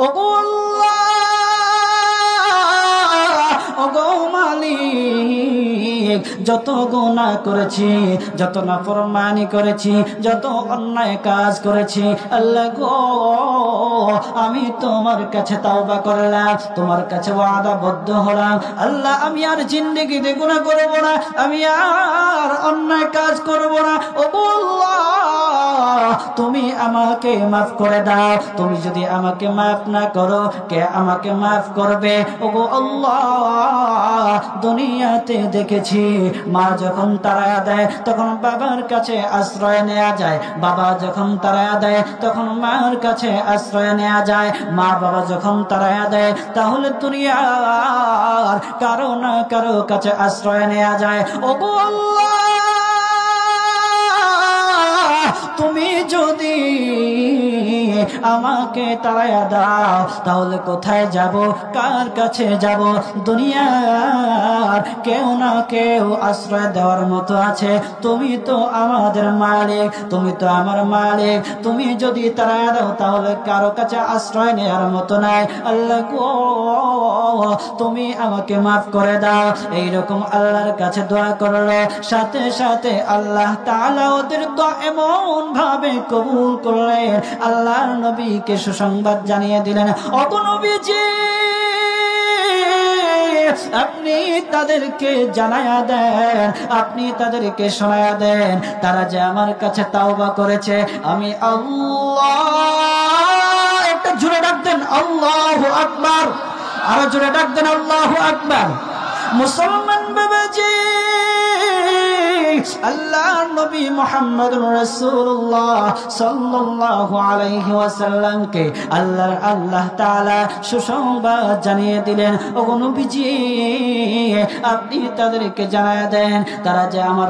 ওগো আল্লাহ, ওগো মালিক, যত গুনাহ করেছি, যত নাফরমানি করেছি, যত অন্যায় কাজ করেছি, আল্লাহ গো আমি তোমার কাছে তাওবা করলাম, তোমার কাছে ওয়াদাবদ্ধ হলাম, আল্লাহ আমি আর জিন্দেগিতে গুনাহ করব না, আমি আর অন্যায় কাজ করব না। ওগো আল্লাহ, তুমি আমাকে মাফ করে দাও। তুমি যদি আমাকে মাফ না করো, কে আমাকে মাফ করবে? ওগো আল্লাহ, দুনিয়াতে দেখেছি মা যখন তাড়া দেয় তখন বাবার কাছে আশ্রয় নেওয়া যায়, বাবা যখন তাড়া দেয় তখন মার কাছে আশ্রয় নেওয়া যায়, মা বাবা যখন তাড়া দেয় তাহলে দুনিয়ার কারো না কারো কাছে আশ্রয় নেওয়া যায়। ওগো আল্লাহ, তুমি যদি আমাকে তাড়ায়া দাও তাহলে কোথায় যাব, কার কাছে যাব? দুনিয়ার কেউ না কেউ আশ্রয় দেওয়ার মতো আছে। তুমি তো আমাদের মালিক, তুমি তো আমার মালিক, তুমি যদি তাড়ায়া দাও তাহলে কারো কাছে আশ্রয় নেওয়ার মতো নাই। আল্লাহ গো তুমি আমাকে মাফ করে দাও। এইরকম আল্লাহর কাছে দোয়া করলে সাথে সাথে আল্লাহ তাআলা ওদের দোয়া এমন ভাবে কবুল করলেন, আল্লাহর নবীকে সুসংবাদ জানিয়ে দিলেন, ওগো নবীজি আপনি তাদেরকে জানায়া দেন, আপনি তাদেরকে শোনায়া দেন, তারা যে আমার কাছে তাওবা করেছে, আমি আল্লাহ। একটা জোরে ডাক দেন আল্লাহু আকবার, আরো জোরে ডাক দেন আল্লাহু আকবার। মুসলমান বাবাজি, আল্লাহর নবী মুহাম্মদুর রাসূলুল্লাহ সাল্লাল্লাহু আলাইহি ওয়াসাল্লামকে আল্লাহ তাআলা সুসংবাদ জানিয়ে দিলেন, ওগো নবীজি আপনি তাদেরকে জানায়া দেন তারা যে আমার